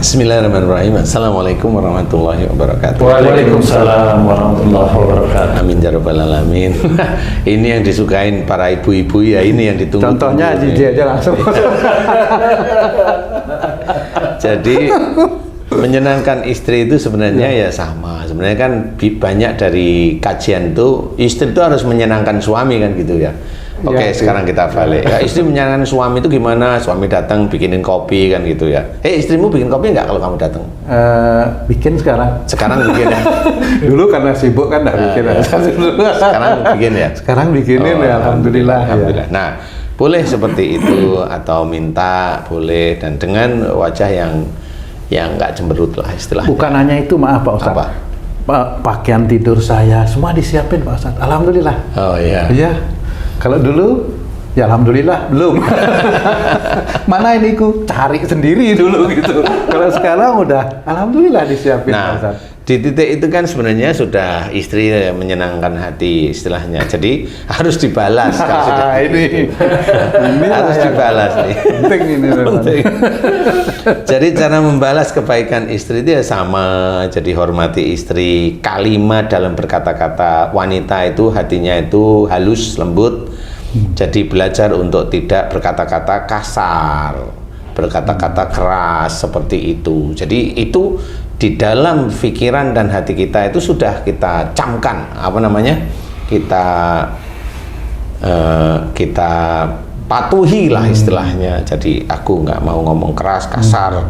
Bismillahirrahmanirrahim. Assalamualaikum warahmatullahi wabarakatuh. Waalaikumsalam warahmatullahi wabarakatuh. Amin ya rabbal alamin. Ini yang disukain para ibu-ibu ya, ini yang ditunggu. Contohnya dia aja langsung. Jadi menyenangkan istri itu sebenarnya ya sama. Sebenarnya kan banyak dari kajian itu istri itu harus menyenangkan suami kan gitu ya. Oke, sekarang kita balik. Ya, istri menyenangkan suami itu gimana? Suami datang bikinin kopi kan gitu ya. Istrimu bikin kopi nggak kalau kamu datang? Bikin sekarang. Sekarang bikin ya. Dulu karena sibuk kan nggak bikin. Ya. Sekarang bikin ya. Sekarang bikinin ya, alhamdulillah. Alhamdulillah. Ya. Nah, boleh seperti itu atau minta boleh dan dengan wajah yang nggak cemberut lah istilahnya. Bukan hanya itu, maaf Pak Ustadz. Pakaian tidur saya semua disiapin Pak Ustadz. Alhamdulillah. Oh iya. Iya. Kalau dulu, ya alhamdulillah belum. Mana ini ku cari sendiri dulu gitu. Kalau sekarang udah alhamdulillah disiapin. Nah, di titik itu kan sebenarnya sudah istri menyenangkan hati istilahnya. Jadi harus dibalas kalau sudah. Ini harus dibalas nih. Penting ini. Penting. Jadi cara membalas kebaikan istri itu ya sama. Jadi hormati istri. Kalimat dalam berkata-kata wanita itu hatinya itu halus, lembut. Jadi belajar untuk tidak berkata-kata kasar, berkata-kata keras seperti itu. Jadi itu di dalam pikiran dan hati kita itu sudah kita camkan, kita patuhi lah istilahnya. Jadi aku nggak mau ngomong keras, kasar,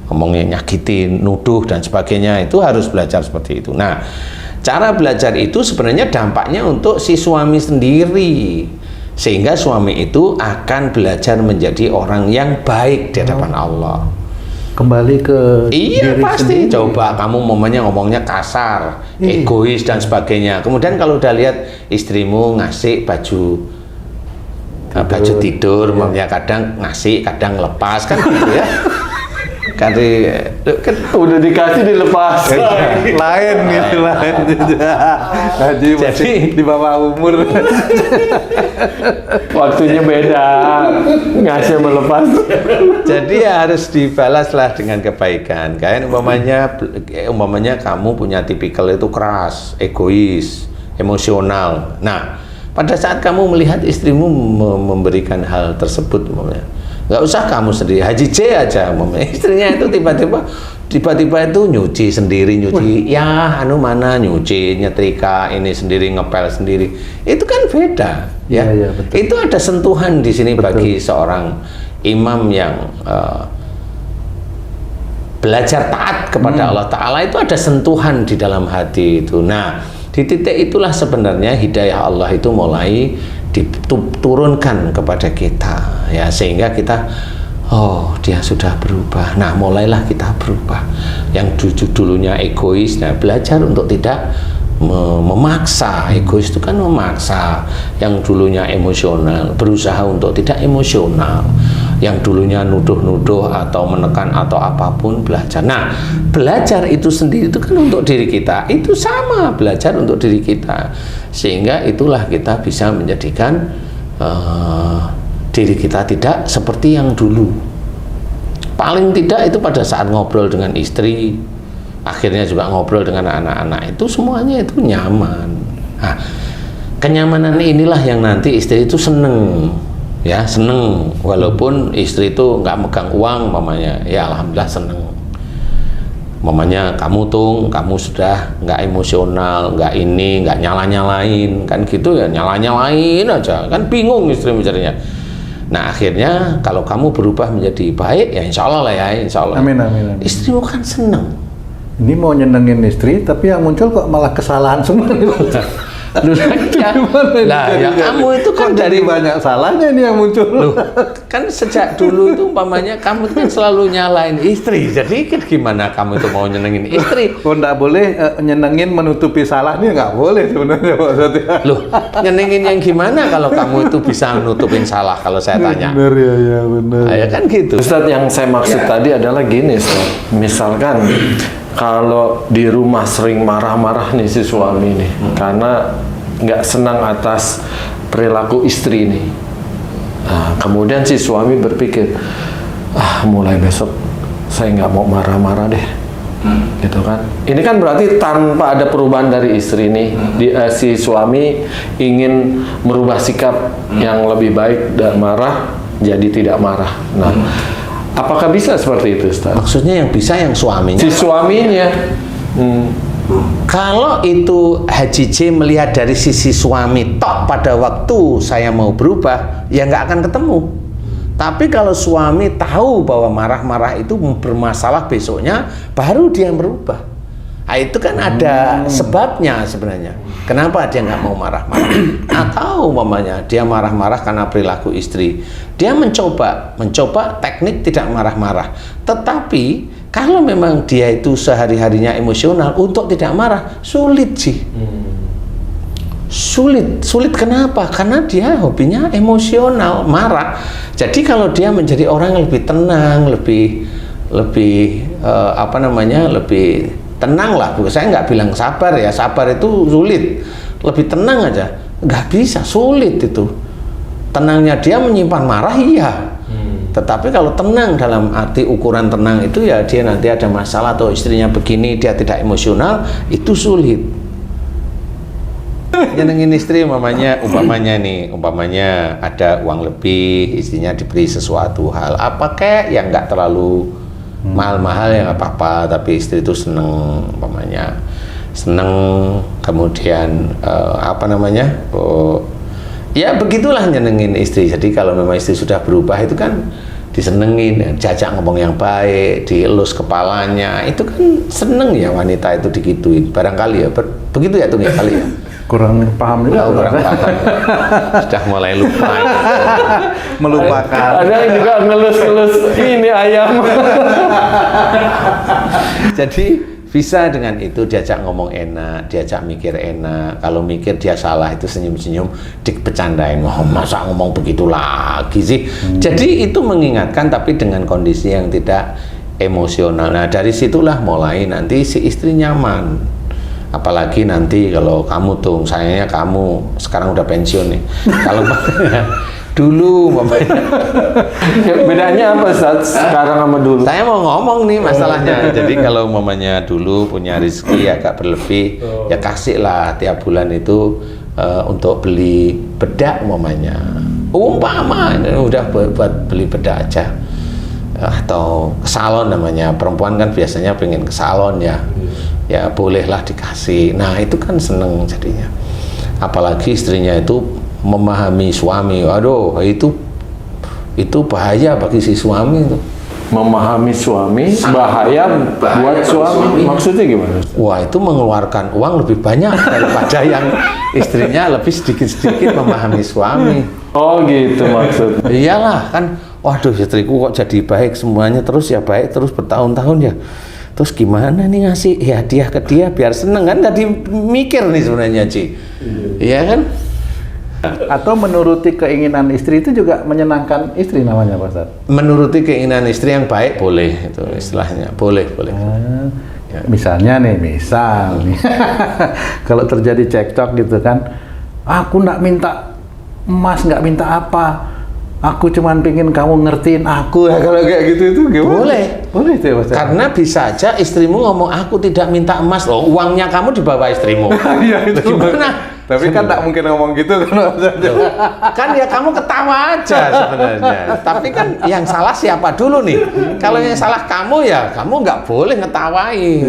ngomongnya nyakitin, nuduh dan sebagainya. Itu harus belajar seperti itu. Nah, cara belajar itu sebenarnya dampaknya untuk si suami sendiri. Sehingga suami itu akan belajar menjadi orang yang baik di hadapan Allah. Kembali ke iya diri pasti sendiri. Coba kamu ngomongnya kasar, egois dan sebagainya. Kemudian kalau udah lihat istrimu ngasih baju tidur, kadang ngasih, kadang lepas kan gitu ya. Kan udah dikasih dilepas. Lain gitu lain. Jadi masih di bawah umur. Waktunya beda. Ngasih melepas. Jadi ya harus dibalaslah dengan kebaikan. Kayak umpamanya kamu punya tipikal itu keras, egois, emosional. Nah, pada saat kamu melihat istrimu memberikan hal tersebut, umpamanya nggak usah kamu sendiri, Haji J aja, istrinya itu tiba-tiba itu nyuci sendiri, nyuci, nyetrika ini sendiri, ngepel sendiri, itu kan beda ya. Itu ada sentuhan di sini bagi seorang imam yang belajar taat kepada Allah Ta'ala, itu ada sentuhan di dalam hati itu. Nah, di titik itulah sebenarnya hidayah Allah itu mulai diturunkan kepada kita ya, sehingga kita dia sudah berubah. Nah, mulailah kita berubah. Yang dulunya egois, nah belajar untuk tidak memaksa. Egois itu kan memaksa. Yang dulunya emosional, berusaha untuk tidak emosional. Yang dulunya nuduh-nuduh atau menekan atau apapun, belajar. Nah, belajar itu sendiri itu kan untuk diri kita. Itu sama, belajar untuk diri kita. Sehingga itulah kita bisa menjadikan diri kita tidak seperti yang dulu. Paling tidak itu pada saat ngobrol dengan istri, akhirnya juga ngobrol dengan anak-anak, itu semuanya itu nyaman. Nah, kenyamanan inilah yang nanti istri itu seneng. Ya, seneng walaupun istri itu nggak megang uang mamanya, ya alhamdulillah seneng. Mamanya kamu sudah nggak emosional, nggak nyala-nyalain kan gitu ya, nyala-nyalain aja kan, bingung istri mencarinya. Nah, akhirnya kalau kamu berubah menjadi baik ya insya Allah lah ya, insya Allah. Amin. Istrimu kan seneng. Ini mau nyenengin istri tapi yang muncul kok malah kesalahan semua. Lah ya kamu itu kan dari banyak salahnya ini yang muncul. Loh, kan sejak dulu itu umpamanya kamu kan selalu nyalain istri. Jadi gimana kamu itu mau nyenengin istri? Nggak boleh nyenengin menutupi salahnya, nggak boleh sebenarnya maksudnya. Loh, nyenengin yang gimana kalau kamu itu bisa nutupin salah kalau saya tanya? Bener ya bener. Nah, ya kan gitu. Ustadz, yang saya maksud tadi adalah gini, Ustadz. Misalkan kalau di rumah sering marah-marah nih si suami nih, karena nggak senang atas perilaku istri nih. Nah, kemudian si suami berpikir, mulai besok saya nggak mau marah-marah deh. Gitu kan. Ini kan berarti tanpa ada perubahan dari istri nih, si suami ingin merubah sikap yang lebih baik dan marah jadi tidak marah. Nah, apakah bisa seperti itu, Ustaz? Maksudnya yang bisa yang suaminya. Si suaminya. Kalau itu Haji J melihat dari sisi suami tok pada waktu saya mau berubah, ya nggak akan ketemu. Tapi kalau suami tahu bahwa marah-marah itu bermasalah besoknya, baru dia berubah. Nah, itu kan ada sebabnya sebenarnya. Kenapa dia nggak mau marah-marah? Atau umpamanya dia marah-marah karena perilaku istri. Dia mencoba teknik tidak marah-marah. Tetapi kalau memang dia itu sehari-harinya emosional, untuk tidak marah sulit sih. Sulit kenapa? Karena dia hobinya emosional, marah. Jadi kalau dia menjadi orang yang lebih tenang, lebih lebih tenang lah. Saya nggak bilang sabar ya, sabar itu sulit. Lebih tenang aja, nggak bisa, sulit itu. Tenangnya dia menyimpan marah, iya. Tetapi kalau tenang dalam arti ukuran tenang itu ya dia nanti ada masalah atau istrinya begini, dia tidak emosional, itu sulit. Nyenengin istri umpamanya ada uang lebih, istrinya diberi sesuatu hal apa kayak yang nggak terlalu mahal-mahal ya nggak apa-apa, tapi istri itu seneng kemudian ya begitulah nyenengin istri. Jadi kalau memang istri sudah berubah itu kan disenengin, jajak ngomong yang baik, dielus kepalanya, itu kan seneng ya wanita itu digituin. Barangkali ya begitu ya tuh ya kali ya. Kurang paham juga. Kurang paham. Sudah mulai lupa. Melupakan. Ada yang juga ngelus-ngelus ini ayam. Jadi bisa dengan itu diajak ngomong enak, diajak mikir enak. Kalau mikir dia salah itu senyum-senyum, dipecandain. Oh, masa ngomong begitu lagi sih? Jadi itu mengingatkan tapi dengan kondisi yang tidak emosional. Nah dari situlah mulai nanti si istri nyaman. Apalagi nanti kalau kamu tuh, sayangnya kamu sekarang udah pensiun nih. Kalau dulu bedanya apa saat sekarang sama dulu? Saya mau ngomong nih masalahnya. Jadi kalau umpamanya dulu punya rezeki agak berlebih, ya kasihlah tiap bulan itu untuk beli bedak umpamanya. Umpama udah buat beli bedak aja. Atau ke salon namanya. Perempuan kan biasanya pengen ke salon ya. Ya bolehlah dikasih. Nah itu kan seneng jadinya. Apalagi istrinya itu memahami suami. Aduh itu bahaya bagi si suami itu. Memahami suami bahaya buat suami. Maksudnya gimana? Wah itu mengeluarkan uang lebih banyak daripada yang istrinya lebih sedikit-sedikit memahami suami. Oh gitu maksudnya. Iyalah kan. Waduh istriku kok jadi baik semuanya terus ya baik terus bertahun-tahun ya. Terus gimana nih ngasih hadiah ke dia biar seneng kan? Tadi mikir nih sebenarnya Ci. Iya kan? Atau menuruti keinginan istri itu juga menyenangkan istri namanya Pak Ustaz? Menuruti keinginan istri yang baik boleh itu istilahnya boleh. Ya. Misalnya nih kalau terjadi cekcok gitu kan, aku nggak minta emas, nggak minta apa. Aku cuman pengen kamu ngertiin aku ya, kalau kayak gitu itu gimana? Boleh itu ya Mas. Karena bisa aja istrimu ngomong aku tidak minta emas loh, uangnya kamu dibawa istrimu. Iya itu. Gimana? Tapi kan tak mungkin ngomong gitu kan Mas. Kan ya kamu ketawa aja sebenarnya. Tapi kan yang salah siapa dulu nih? Kalau yang salah kamu ya kamu nggak boleh ngetawain.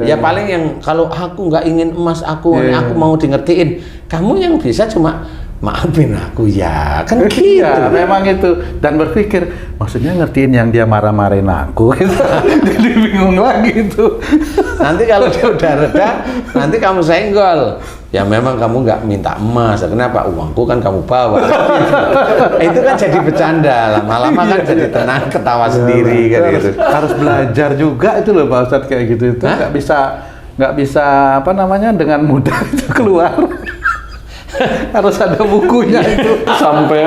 Ya paling yang kalau aku nggak ingin emas aku mau di ngertiin. Kamu yang bisa cuma maafin aku ya, kan gitu. Ya, memang itu. Dan berpikir, maksudnya ngertiin yang dia marah-marahin aku gitu. Jadi bingung lagi itu. Nanti kalau dia udah reda, nanti kamu senggol. Ya memang kamu nggak minta emas, kenapa? Uangku kan kamu bawa. Itu kan jadi bercanda, lama-lama kan jadi tenang, ketawa sendiri kan gitu. Harus belajar juga itu loh Pak Ustadz kayak gitu itu. Nggak bisa apa namanya dengan mudah itu keluar. Harus ada bukunya itu sampai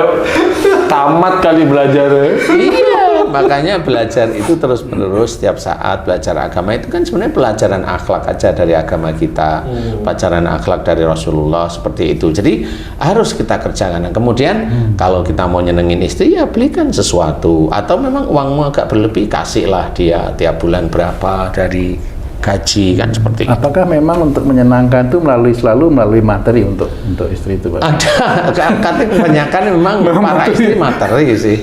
tamat kali belajarnya. Iya, makanya belajar itu terus menerus setiap saat. Belajar agama itu kan sebenarnya pelajaran akhlak aja dari agama kita, pelajaran akhlak dari Rasulullah seperti itu. Jadi harus kita kerjakan. Nah, kemudian kalau kita mau nyenengin istri ya belikan sesuatu, atau memang uangmu agak berlebih kasihlah dia tiap bulan berapa dari gaji, kan seperti itu. Apakah memang untuk menyenangkan itu selalu melalui materi untuk istri itu, Pak? Ada, katanya kebanyakan memang para istri materi sih.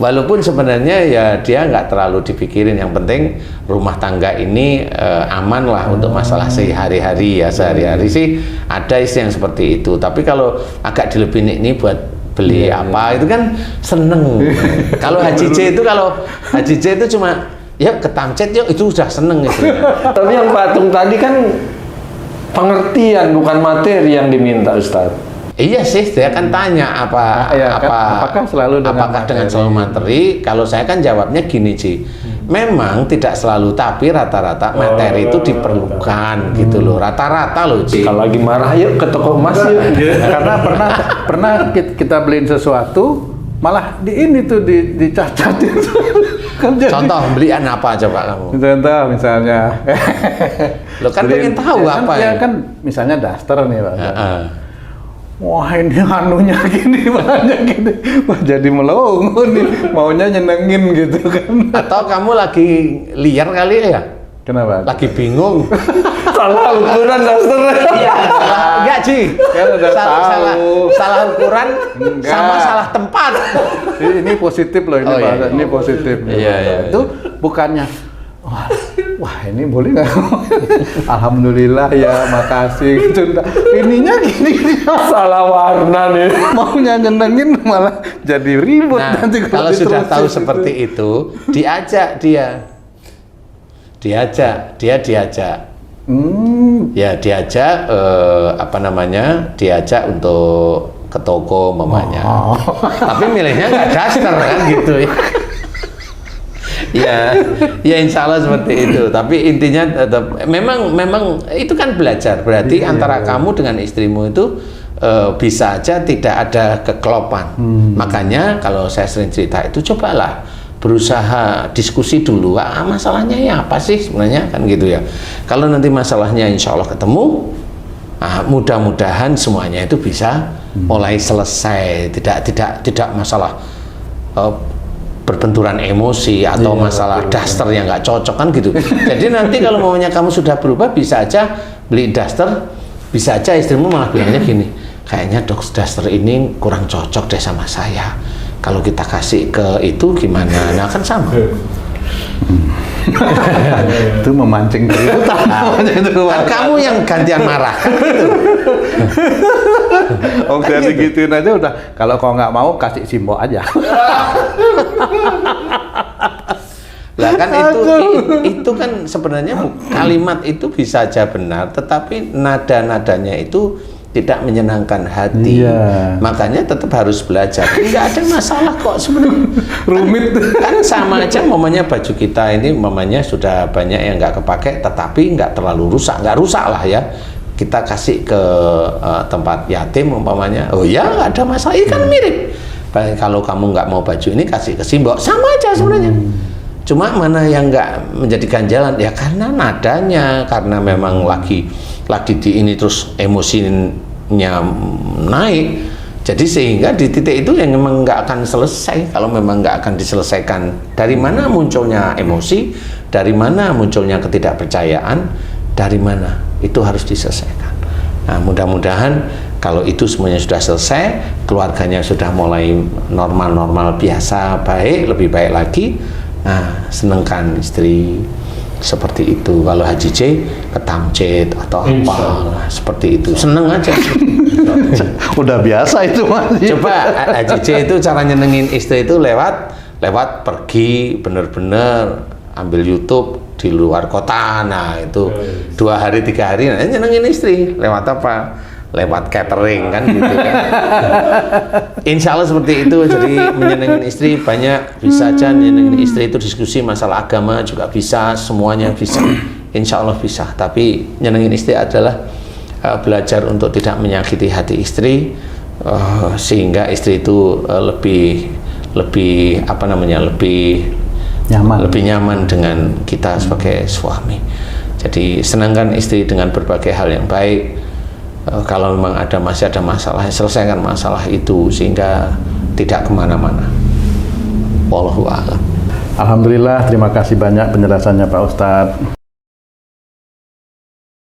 Walaupun sebenarnya ya dia nggak terlalu dipikirin, yang penting rumah tangga ini aman lah untuk masalah sehari-hari ya. Sehari-hari sih ada istri yang seperti itu, tapi kalau agak dilebihin ini buat beli apa itu kan seneng. Kalau Haji J itu cuma ya ketamcet yuk, itu sudah seneng itu. Tapi yang patung tadi kan pengertian bukan materi yang diminta, Ustadz. Iya sih, dia kan tanya apakah selalu dengan selalu materi. Kalau saya kan jawabnya gini, Ci. Memang tidak selalu, tapi rata-rata materi itu diperlukan gitu loh. Rata-rata loh, Ci. Kalau lagi marah yuk ke toko emas yuk. Karena pernah kita beliin sesuatu, malah dicacat itu. Kan jadi, contoh belian apa coba kamu? Contoh misalnya. Lo kan pengen tahu apa ya? Kan misalnya daster nih, Pak. Wah, ini anunya gini, banyak gini. Wah, jadi melongo nih, maunya nyenengin gitu kan. Atau kamu lagi liar kali ya? Kenapa? Lagi bingung. Salah ukuran daster. Iya, enggak, Ci. Kan udah salah ukuran sama salah tempat. Ini positif loh, ini bahasa. Ini positif. Iya. Itu bukannya wah ini boleh nggak? Alhamdulillah ya, makasih gitu. Ininya gini, salah warna nih. Maunya nyenengin malah jadi ribut. Nah, nanti kalau sudah tahu seperti itu, diajak. Ya diajak diajak untuk ke toko mamanya. Tapi milihnya nggak daster kan gitu ya. Ya insya Allah seperti itu. Tapi intinya memang itu kan belajar. Berarti antara kamu dengan istrimu itu bisa aja tidak ada kekelopan. Makanya kalau saya sering cerita itu, cobalah berusaha diskusi dulu. Masalahnya ya apa sih sebenarnya, kan gitu ya. Kalau nanti masalahnya insya Allah ketemu, mudah-mudahan semuanya itu bisa mulai selesai. Tidak masalah berbenturan emosi atau masalah daster yang nggak cocok kan gitu. Jadi nanti kalau maunya kamu sudah berubah, bisa aja beli daster, bisa aja istrimu malah bilangnya gini, kayaknya daster ini kurang cocok deh sama saya. Kalau kita kasih ke itu gimana? Nah kan sama. Itu memancing keributan. Kan kamu yang gantian marah kan gitu. Jadi gituin aja udah. Kalau kau nggak mau, kasih simbol aja. Lah kan itu kan sebenarnya kalimat itu bisa aja benar, tetapi nada-nadanya itu tidak menyenangkan hati. Makanya tetap harus belajar. Nggak ada masalah kok sebenarnya. Rumit. Kan sama aja mamanya baju kita ini mamanya sudah banyak yang nggak kepake, tetapi nggak terlalu rusak. Nggak rusak lah ya. Kita kasih ke tempat yatim umpamanya. Oh ya nggak ada masalah. Ini kan mirip. Kalau kamu nggak mau baju ini kasih ke simbol, sama aja sebenarnya. Cuma mana yang nggak menjadi ganjalan ya karena nadanya, karena memang lagi di ini terus emosinya naik. Jadi sehingga di titik itu yang memang nggak akan selesai kalau memang nggak akan diselesaikan. Dari mana munculnya emosi, dari mana munculnya ketidakpercayaan, dari mana itu harus diselesaikan. Nah mudah-mudahan kalau itu semuanya sudah selesai, keluarganya sudah mulai normal-normal biasa, baik, lebih baik lagi. Nah, senengkan istri seperti itu. Kalau Haji J ketamcet atau apa seperti itu, seneng aja. Udah biasa itu, Mas. Coba Haji J itu cara nyenengin istri itu lewat pergi bener-bener ambil YouTube di luar kota. Nah itu 2 hari 3 hari nyenengin istri lewat apa? Lewat catering kan gitu kan. Insya Allah seperti itu. Jadi menyenangkan istri banyak, bisa aja menyenangkan istri itu diskusi masalah agama juga bisa, semuanya bisa. Insya Allah bisa. Tapi menyenangkan istri adalah belajar untuk tidak menyakiti hati istri, sehingga istri itu lebih lebih nyaman dengan kita sebagai suami. Jadi senangkan istri dengan berbagai hal yang baik. Kalau memang masih ada masalah, selesaikan masalah itu sehingga tidak kemana-mana. Wallahu a'lam. Alhamdulillah, terima kasih banyak penjelasannya Pak Ustadz.